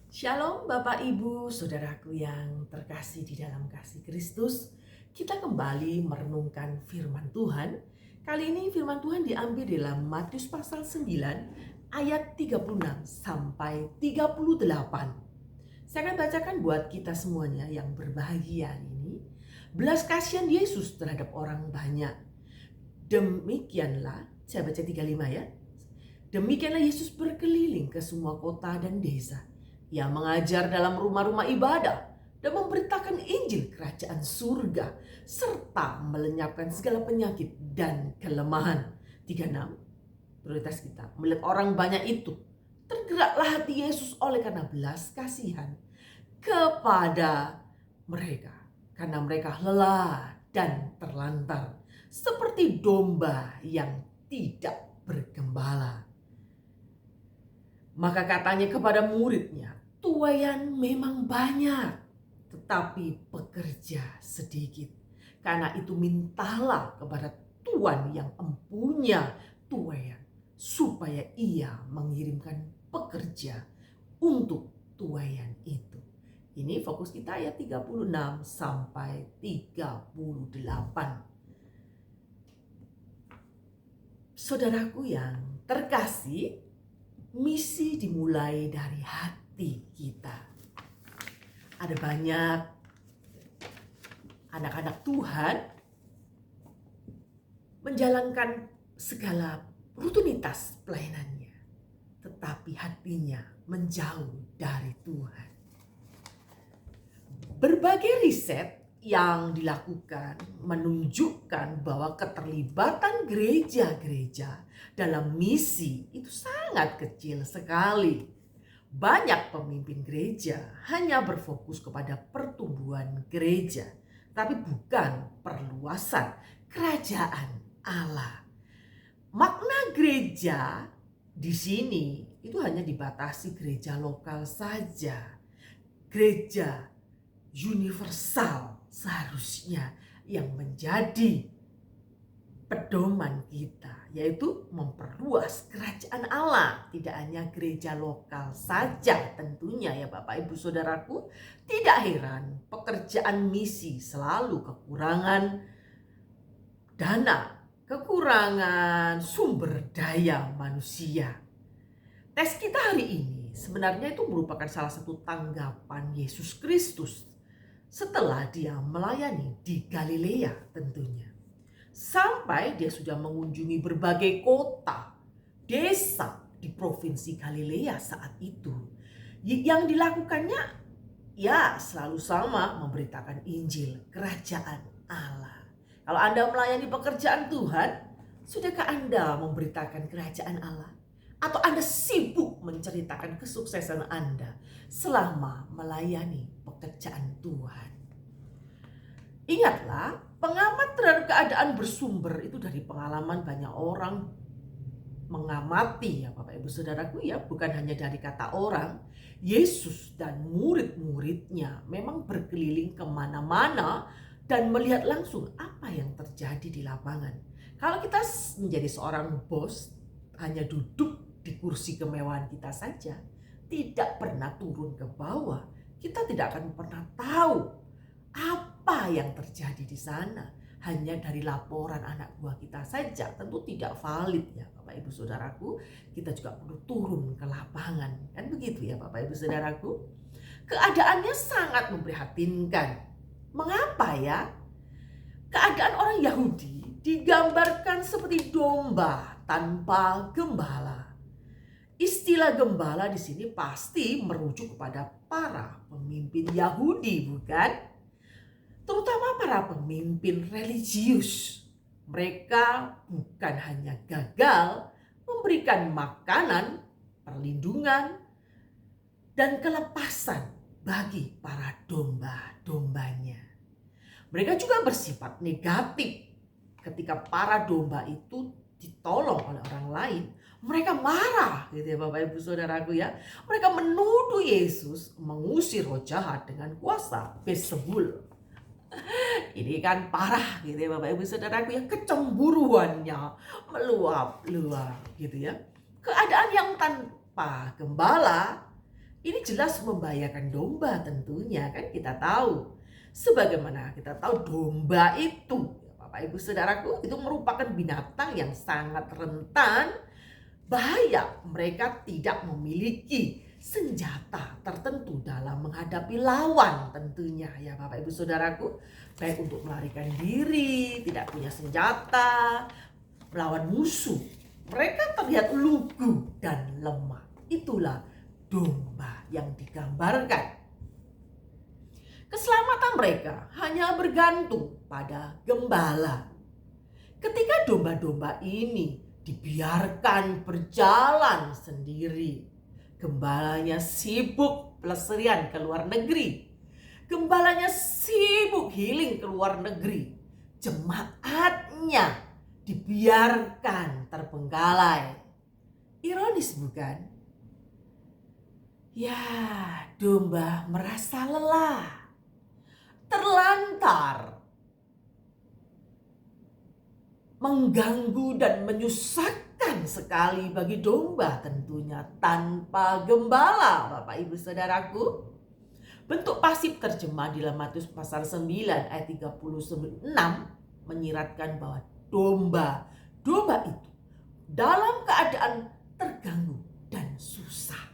Shalom Bapak Ibu, Saudaraku yang terkasih di dalam kasih Kristus. Kita kembali merenungkan firman Tuhan. Kali ini firman Tuhan diambil dalam Matius pasal 9 ayat 36 sampai 38. Saya akan bacakan buat kita semuanya yang berbahagia ini. Belas kasihan Yesus terhadap orang banyak. Demikianlah, saya baca 35 ya. Demikianlah Yesus berkeliling ke semua kota dan desa. Ia mengajar dalam rumah-rumah ibadah dan memberitakan Injil kerajaan surga serta melenyapkan segala penyakit dan kelemahan. 36. Prioritas kita melihat orang banyak itu, tergeraklah hati Yesus oleh karena belas kasihan kepada mereka, karena mereka lelah dan terlantar seperti domba yang tidak bergembala. Maka katanya kepada muridnya, tuaian memang banyak, tetapi pekerja sedikit. Karena itu mintalah kepada Tuhan yang empunya tuaian, supaya ia mengirimkan pekerja untuk tuaian itu. Ini fokus kita ayat 36 sampai 38. Saudaraku yang terkasih, misi dimulai dari hati kita. Ada banyak anak-anak Tuhan menjalankan segala rutinitas pelayanannya, tetapi hatinya menjauh dari Tuhan. Berbagai riset yang dilakukan menunjukkan bahwa keterlibatan gereja-gereja dalam misi itu sangat kecil sekali. Banyak pemimpin gereja hanya berfokus kepada pertumbuhan gereja, tapi bukan perluasan kerajaan Allah. Makna gereja di sini itu hanya dibatasi gereja lokal saja. Gereja universal seharusnya yang menjadi pedoman kita, yaitu memperluas kerajaan Allah. Tidak hanya gereja lokal saja tentunya ya Bapak Ibu Saudaraku. Tidak heran pekerjaan misi selalu kekurangan dana, kekurangan sumber daya manusia. Tes kita hari ini sebenarnya itu merupakan salah satu tanggapan Yesus Kristus setelah dia melayani di Galilea tentunya. Sampai dia sudah mengunjungi berbagai kota, desa di provinsi Galilea saat itu. Yang dilakukannya ya selalu sama, memberitakan Injil kerajaan Allah. Kalau Anda melayani pekerjaan Tuhan, sudahkah Anda memberitakan kerajaan Allah? Atau Anda sibuk menceritakan kesuksesan Anda selama melayani pekerjaan Tuhan? Ingatlah, pengamat terhadap keadaan bersumber itu dari pengalaman banyak orang mengamati ya Bapak Ibu Saudaraku ya, bukan hanya dari kata orang. Yesus dan murid-muridnya memang berkeliling kemana-mana dan melihat langsung apa yang terjadi di lapangan. Kalau kita menjadi seorang bos, hanya duduk di kursi kemewahan kita saja, tidak pernah turun ke bawah, kita tidak akan pernah tahu apa yang terjadi di sana. Hanya dari laporan anak buah kita saja tentu tidak valid ya Bapak Ibu Saudaraku. Kita juga perlu turun ke lapangan, kan begitu ya Bapak Ibu Saudaraku. Keadaannya sangat memprihatinkan. Mengapa ya? Keadaan orang Yahudi digambarkan seperti domba tanpa gembala. Istilah gembala di sini pasti merujuk kepada para pemimpin Yahudi, bukan? Terutama para pemimpin religius. Mereka bukan hanya gagal memberikan makanan, perlindungan, dan kelepasan bagi para domba-dombanya. Mereka juga bersifat negatif. Ketika para domba itu ditolong oleh orang lain, mereka marah gitu ya Bapak Ibu Saudaraku ya. Mereka menuduh Yesus mengusir roh jahat dengan kuasa Beelzebul. Ini kan parah gitu ya Bapak Ibu Saudaraku ya, kecemburuannya meluap-luap gitu ya. Keadaan yang tanpa gembala Ini jelas membahayakan domba tentunya, kan kita tahu. Sebagaimana kita tahu domba itu, Bapak Ibu Saudaraku, itu merupakan binatang yang sangat rentan bahaya. Mereka tidak memiliki senjata tertentu dalam menghadapi lawan tentunya ya Bapak Ibu Saudaraku. Baik untuk melarikan diri, tidak punya senjata, melawan musuh. Mereka terlihat lugu dan lemah. Itulah domba yang digambarkan. Keselamatan mereka hanya bergantung pada gembala. Ketika domba-domba ini dibiarkan berjalan sendiri, gembalanya sibuk pelesirian ke luar negeri, gembalanya sibuk healing ke luar negeri, jemaatnya dibiarkan terbengkalai. Ironis bukan? Ya, domba merasa lelah, terlantar, mengganggu dan menyusahkan sekali bagi domba tentunya tanpa gembala, Bapak Ibu Saudaraku. Bentuk pasif terjemah di dalam Matius pasal 9 ayat 36 menyiratkan bahwa domba itu dalam keadaan terganggu dan susah.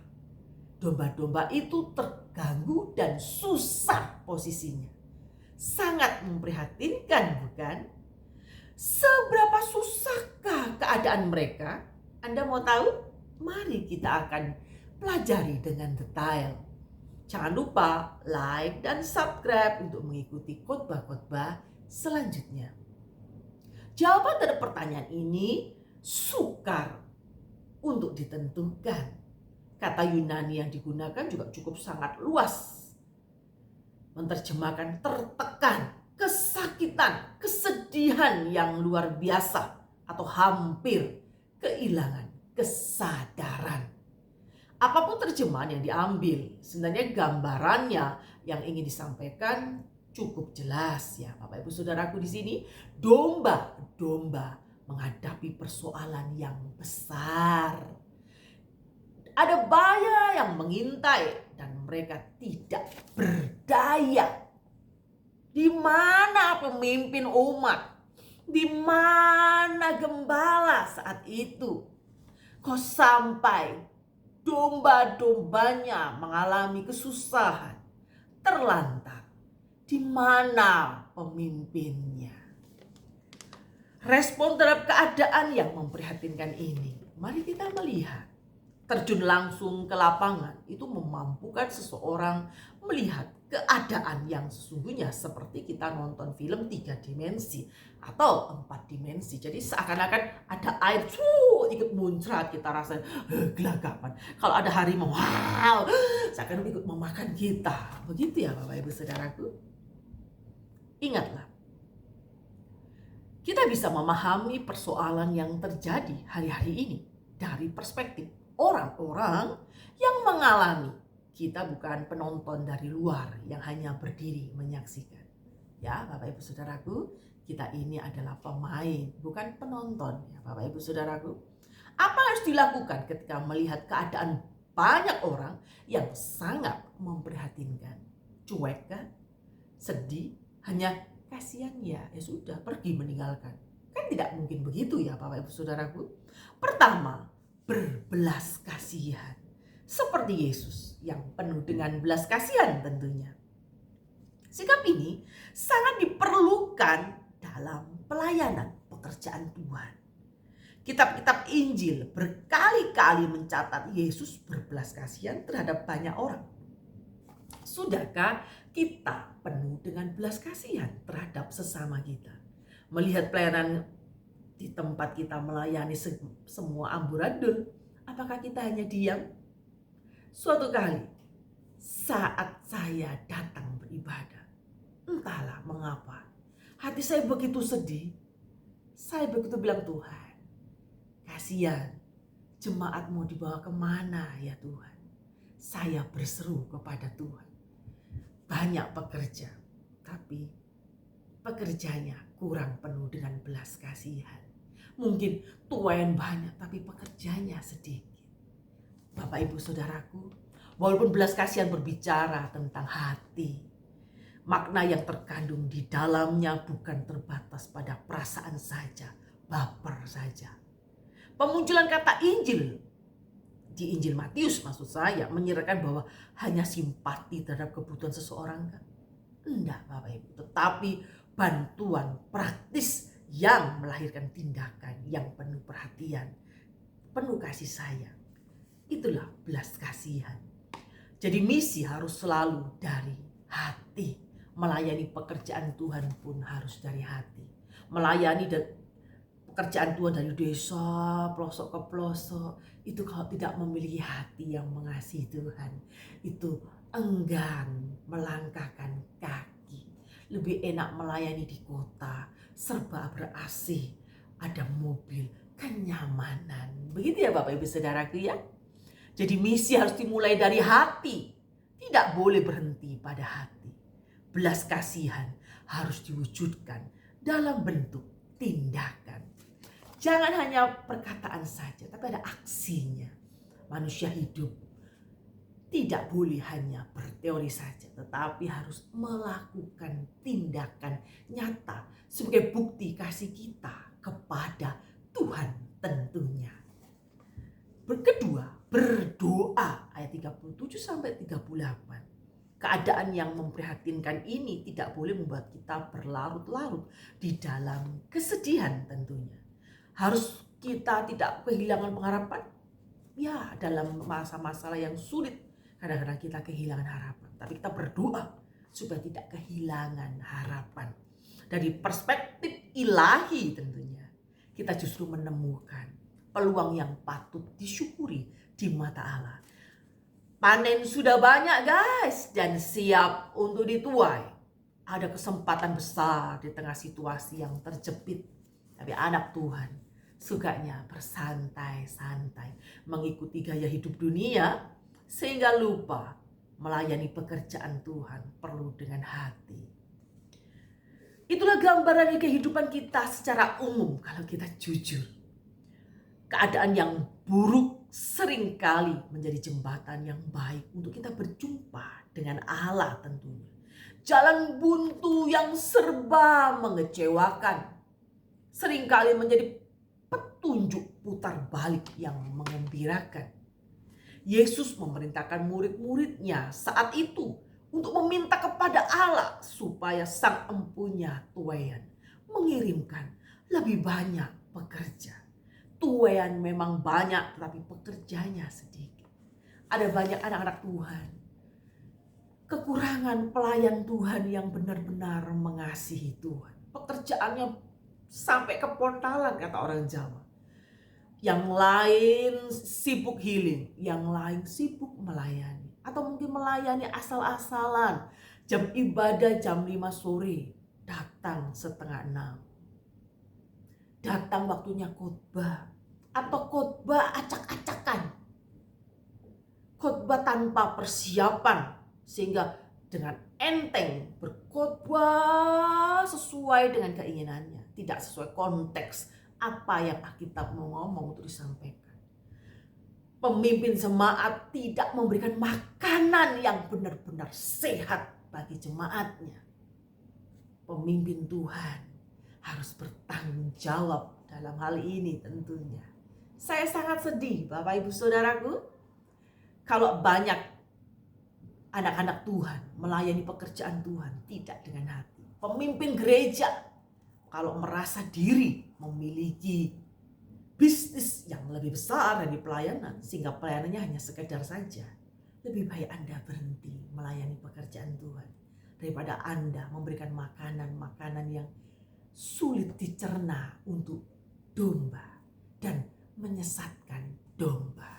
Domba-domba itu terganggu dan susah posisinya. Sangat memprihatinkan bukan? Seberapa susahkah keadaan mereka? Anda mau tahu? Mari kita akan pelajari dengan detail. Jangan lupa like dan subscribe untuk mengikuti khotbah-khotbah selanjutnya. Jawaban dari pertanyaan ini sukar untuk ditentukan. Kata Yunani yang digunakan juga cukup sangat luas. Menerjemahkan tertekan, kesakitan, kesedihan yang luar biasa atau hampir kehilangan kesadaran. Apapun terjemahan yang diambil, sebenarnya gambarannya yang ingin disampaikan cukup jelas ya Bapak Ibu Saudaraku di sini. Domba menghadapi persoalan yang besar. Ada bahaya yang mengintai dan mereka tidak berdaya. Di mana pemimpin umat? Di mana gembala saat itu? Kok sampai domba-dombanya mengalami kesusahan, terlantar? Di mana pemimpinnya? Respon terhadap keadaan yang memprihatinkan ini, mari kita melihat. Terjun langsung ke lapangan itu memampukan seseorang melihat keadaan yang sesungguhnya seperti kita nonton film 3 dimensi atau 4 dimensi. Jadi seakan-akan ada air ikut muncrat, kita rasain gelagapan. Kalau ada harimau, wow, seakan ikut memakan kita. Begitu ya Bapak Ibu Saudaraku. Ingatlah, kita bisa memahami persoalan yang terjadi hari-hari ini dari perspektif orang-orang yang mengalami. Kita bukan penonton dari luar yang hanya berdiri menyaksikan. Ya Bapak Ibu Saudaraku, kita ini adalah pemain, bukan penonton ya Bapak Ibu Saudaraku. Apa harus dilakukan ketika melihat keadaan banyak orang yang sangat memprihatinkan? Cuek kan? Sedih? Hanya kasihan ya sudah pergi meninggalkan. Kan tidak mungkin begitu ya Bapak Ibu Saudaraku. Pertama, berbelas kasihan seperti Yesus yang penuh dengan belas kasihan tentunya. Sikap ini sangat diperlukan dalam pelayanan pekerjaan Tuhan. Kitab-kitab Injil berkali-kali mencatat Yesus berbelas kasihan terhadap banyak orang. Sudahkah kita penuh dengan belas kasihan terhadap sesama kita? Melihat pelayanan di tempat kita melayani semua amburadul, apakah kita hanya diam? Suatu kali saat saya datang beribadah, entahlah mengapa hati saya begitu sedih. Saya begitu bilang, Tuhan, kasihan jemaat mau dibawa kemana ya Tuhan. Saya berseru kepada Tuhan. Banyak pekerja, tapi pekerjanya kurang penuh dengan belas kasihan. Mungkin tuayan banyak tapi pekerjanya sedikit. Bapak Ibu Saudaraku, Walaupun belas kasihan berbicara tentang hati, makna yang terkandung di dalamnya bukan terbatas pada perasaan saja, baper saja. Pemunculan kata Injil di Injil Matius maksud saya menyerahkan bahwa hanya simpati terhadap kebutuhan seseorang kan? Enggak Bapak Ibu, tetapi bantuan praktis yang melahirkan tindakan yang penuh perhatian, penuh kasih sayang. Itulah belas kasihan. Jadi misi harus selalu dari hati. Melayani pekerjaan Tuhan pun harus dari hati. Melayani pekerjaan Tuhan dari desa, pelosok ke pelosok, itu kalau tidak memiliki hati yang mengasihi Tuhan, itu enggan melangkahkan kaki. Lebih enak melayani di kota, serba ber-AC, ada mobil, kenyamanan. Begitu ya Bapak Ibu Saudaraku ya. Jadi misi harus dimulai dari hati, tidak boleh berhenti pada hati. Belas kasihan harus diwujudkan dalam bentuk tindakan. Jangan hanya perkataan saja, tapi ada aksinya. Manusia hidup tidak boleh hanya berteori saja, tetapi harus melakukan tindakan nyata sebagai bukti kasih kita kepada Tuhan tentunya. Kedua, berdoa ayat 37 sampai 38. Keadaan yang memprihatinkan ini tidak boleh membuat kita berlarut-larut di dalam kesedihan tentunya. Harus kita tidak kehilangan pengharapan? Ya, dalam masa-masalah yang sulit kadang-kadang kita kehilangan harapan. Tapi kita berdoa supaya tidak kehilangan harapan. Dari perspektif ilahi tentunya, kita justru menemukan peluang yang patut disyukuri di mata Allah. Panen sudah banyak guys dan siap untuk dituai. Ada kesempatan besar di tengah situasi yang terjepit. Tapi anak Tuhan sukanya bersantai-santai, mengikuti gaya hidup dunia sehingga lupa melayani pekerjaan Tuhan perlu dengan hati. Itulah gambaran kehidupan kita secara umum kalau kita jujur. Keadaan yang buruk seringkali menjadi jembatan yang baik untuk kita berjumpa dengan Allah tentunya. Jalan buntu yang serba mengecewakan seringkali menjadi petunjuk putar balik yang mengembirakan. Yesus memerintahkan murid-muridnya saat itu untuk meminta kepada Allah supaya Sang Empunya tuaian mengirimkan lebih banyak pekerja. Tuaian memang banyak tetapi pekerjanya sedikit. Ada banyak anak-anak Tuhan, kekurangan pelayan Tuhan yang benar-benar mengasihi Tuhan. Pekerjaannya sampai ke pontalan kata orang Jawa. Yang lain sibuk healing, yang lain sibuk melayani. Atau mungkin melayani asal-asalan. Jam ibadah jam 5 sore, datang 5:30. Datang waktunya khotbah atau khotbah acak-acakan. Khotbah tanpa persiapan sehingga dengan enteng berkhotbah sesuai dengan keinginannya, tidak sesuai konteks apa yang Alkitab mau ngomong untuk disampaikan. Pemimpin jemaat tidak memberikan makanan yang benar-benar sehat bagi jemaatnya. Pemimpin Tuhan harus bertanggung jawab dalam hal ini tentunya. Saya sangat sedih Bapak Ibu Saudaraku, kalau banyak anak-anak Tuhan melayani pekerjaan Tuhan tidak dengan hati. Pemimpin gereja kalau merasa diri memiliki bisnis yang lebih besar dari pelayanan sehingga pelayanannya hanya sekedar saja, lebih baik Anda berhenti melayani pekerjaan Tuhan daripada Anda memberikan makanan-makanan yang sulit dicerna untuk domba dan menyesatkan domba.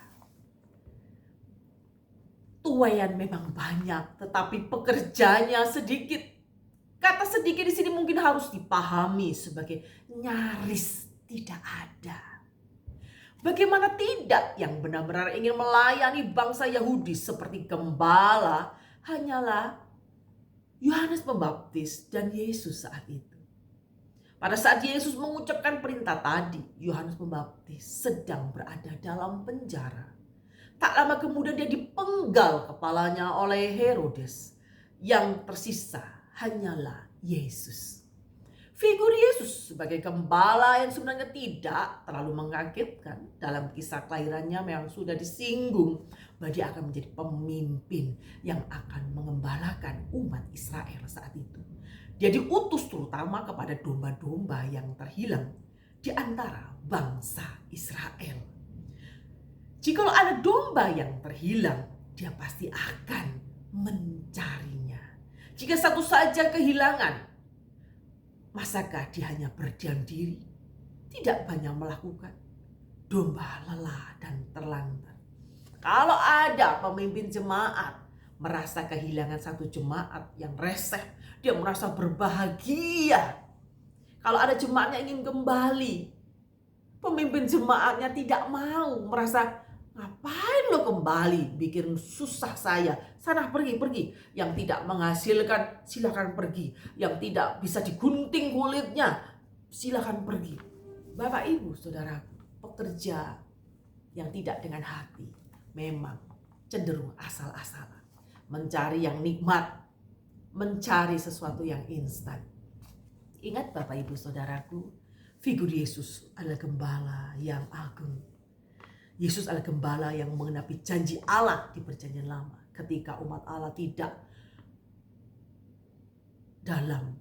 Tuaian memang banyak, tetapi pekerjanya sedikit. Kata sedikit di sini mungkin harus dipahami sebagai nyaris tidak ada. Bagaimana tidak yang benar-benar ingin melayani bangsa Yahudi seperti gembala hanyalah Yohanes Pembaptis dan Yesus saat itu. Pada saat Yesus mengucapkan perintah tadi, Yohanes Pembaptis sedang berada dalam penjara. Tak lama kemudian dia dipenggal kepalanya oleh Herodes. Yang tersisa hanyalah Yesus. Figur Yesus sebagai gembala yang sebenarnya tidak terlalu mengagetkan. Dalam kisah kelahirannya memang sudah disinggung bahwa dia akan menjadi pemimpin yang akan mengembalakan umat Israel saat itu. Dia diutus terutama kepada domba-domba yang terhilang di antara bangsa Israel. Jika ada domba yang terhilang, dia pasti akan mencarinya. Jika satu saja kehilangan, masakah dia hanya berdiam diri, tidak banyak melakukan? Domba lelah dan terlantar. Kalau ada pemimpin jemaat merasa kehilangan satu jemaat yang reseh, dia merasa berbahagia. Kalau ada jemaatnya ingin kembali, pemimpin jemaatnya tidak mau, merasa ngapain lo kembali, bikin susah saya. Sana pergi. Yang tidak menghasilkan silakan pergi. Yang tidak bisa digunting kulitnya silakan pergi. Bapak Ibu Saudaraku, pekerja yang tidak dengan hati memang cenderung asal-asalan, mencari yang nikmat, mencari sesuatu yang instan. Ingat Bapak Ibu Saudaraku, figur Yesus adalah gembala yang agung. Yesus adalah gembala yang mengenapi janji Allah di Perjanjian Lama. Ketika umat Allah tidak dalam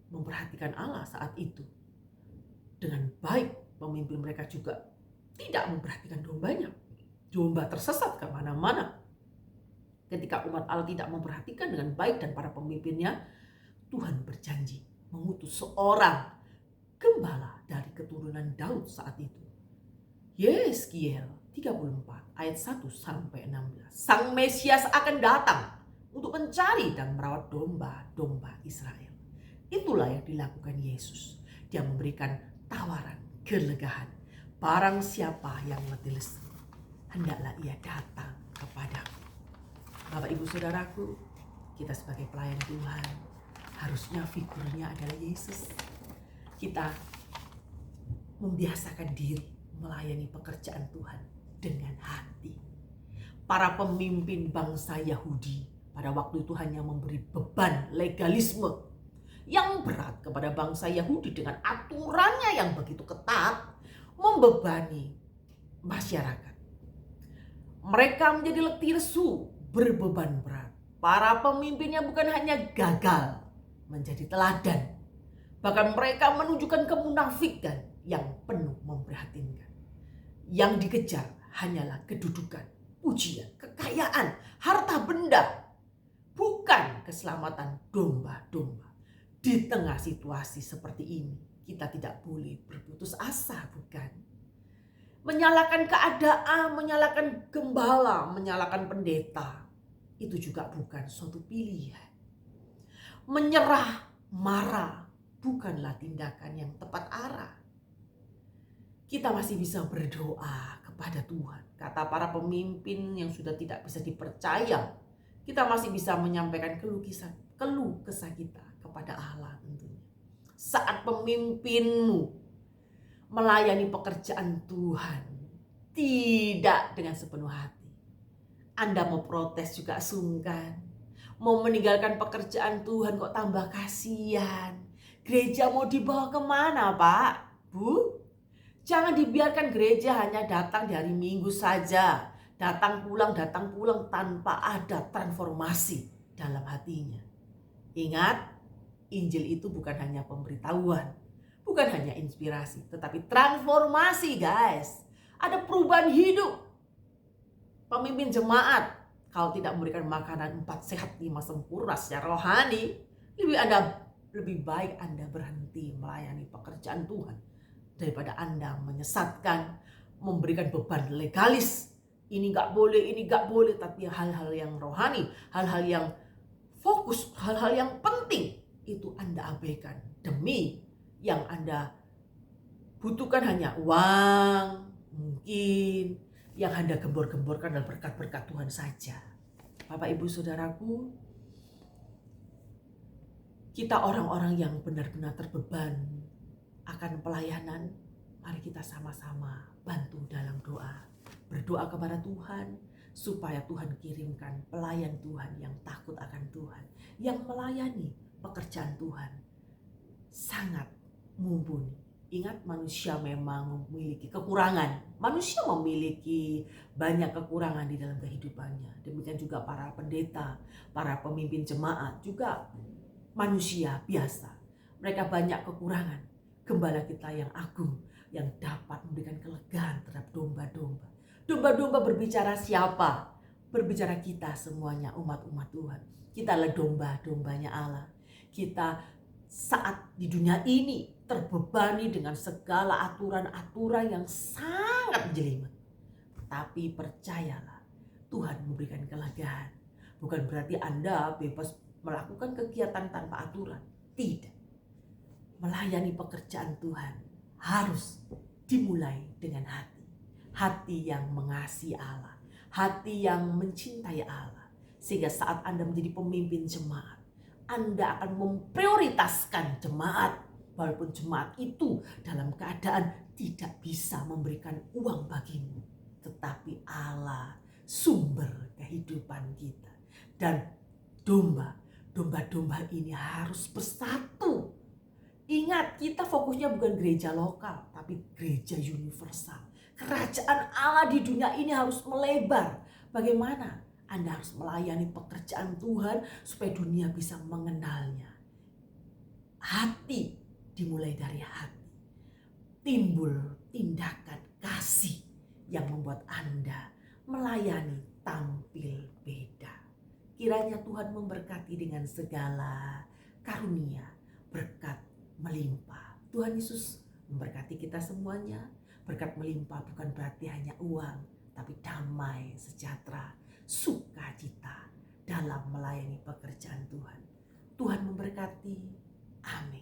memperhatikan Allah saat itu dengan baik, pemimpin mereka juga tidak memperhatikan dombanya. Domba tersesat kemana-mana. Ketika umat Allah tidak memperhatikan dengan baik dan para pemimpinnya, Tuhan berjanji mengutus seorang gembala dari keturunan Daud saat itu. Yeskiel 34 ayat 1 sampai 16. Sang Mesias akan datang untuk mencari dan merawat domba-domba Israel. Itulah yang dilakukan Yesus. Dia memberikan tawaran kelegaan. Barang siapa yang letih lesu, hendaklah ia datang kepadaku. Bapak Ibu Saudaraku, kita sebagai pelayan Tuhan harusnya figurnya adalah Yesus. Kita membiasakan diri melayani pekerjaan Tuhan dengan hati. Para pemimpin bangsa Yahudi pada waktu itu hanya memberi beban legalisme yang berat kepada bangsa Yahudi dengan aturannya yang begitu ketat, membebani masyarakat. Mereka menjadi letih lesu, berbeban berat. Para pemimpinnya bukan hanya gagal menjadi teladan, bahkan mereka menunjukkan kemunafikan yang penuh memprihatinkan. Yang dikejar hanyalah kedudukan, pujian, kekayaan, harta benda, bukan keselamatan domba-domba. Di tengah situasi seperti ini, kita tidak boleh berputus asa, bukan? Menyalahkan keadaan, menyalahkan gembala, menyalahkan pendeta, itu juga bukan suatu pilihan. Menyerah, marah, bukanlah tindakan yang tepat arah. Kita masih bisa berdoa kepada Tuhan. Kata para pemimpin yang sudah tidak bisa dipercaya, kita masih bisa menyampaikan keluh kesah kita kepada Allah tentunya. Saat pemimpinmu melayani pekerjaan Tuhan tidak dengan sepenuh hati, Anda mau protes juga sungkan. Mau meninggalkan pekerjaan Tuhan kok tambah kasihan. Gereja mau dibawa kemana, Pak? Bu? Jangan dibiarkan gereja hanya datang di hari Minggu saja. Datang pulang tanpa ada transformasi dalam hatinya. Ingat, Injil itu bukan hanya pemberitahuan, bukan hanya inspirasi, tetapi transformasi, guys. Ada perubahan hidup. Pemimpin jemaat, kalau tidak memberikan makanan 4 sehat 5 sempurna secara rohani, lebih baik Anda berhenti melayani pekerjaan Tuhan daripada Anda menyesatkan, memberikan beban legalis. Ini gak boleh, tapi hal-hal yang rohani, hal-hal yang fokus, hal-hal yang penting, itu Anda abaikan. Demi yang Anda butuhkan hanya uang, mungkin yang Anda gembor-gemborkan adalah berkat-berkat Tuhan saja. Bapak Ibu Saudaraku, kita orang-orang yang benar-benar terbeban akan pelayanan, mari kita sama-sama bantu dalam doa. berdoa kepada Tuhan supaya Tuhan kirimkan pelayan Tuhan yang takut akan Tuhan, yang melayani pekerjaan Tuhan sangat mumpuni. Ingat, manusia memang memiliki kekurangan. Manusia memiliki banyak kekurangan di dalam kehidupannya. Demikian juga para pendeta, para pemimpin jemaat juga manusia biasa. Mereka banyak kekurangan. Gembala kita yang agung yang dapat memberikan kelegaan terhadap domba-domba. Domba-domba berbicara siapa? Berbicara kita semuanya, umat-umat Tuhan. Kita adalah domba-dombanya Allah. Kita saat di dunia ini terbebani dengan segala aturan-aturan yang sangat jelimet. Tapi percayalah, Tuhan memberikan kelegaan. Bukan berarti Anda bebas melakukan kegiatan tanpa aturan. Tidak. Melayani pekerjaan Tuhan harus dimulai dengan hati. Hati yang mengasihi Allah. Hati yang mencintai Allah. Sehingga saat Anda menjadi pemimpin jemaat, Anda akan memprioritaskan jemaat. Walaupun jemaat itu dalam keadaan tidak bisa memberikan uang bagimu. Tetapi Allah sumber kehidupan kita. Dan domba-domba ini harus bersatu. Ingat, kita fokusnya bukan gereja lokal, tapi gereja universal. Kerajaan Allah di dunia ini harus melebar. Bagaimana? Anda harus melayani pekerjaan Tuhan supaya dunia bisa mengenalnya. Hati dimulai dari hati. Timbul tindakan kasih yang membuat Anda melayani tampil beda. Kiranya Tuhan memberkati dengan segala karunia, berkat melimpah. Tuhan Yesus memberkati kita semuanya. Berkat melimpah bukan berarti hanya uang, tapi damai, sejahtera, sukacita dalam melayani pekerjaan Tuhan. Tuhan memberkati. Amin.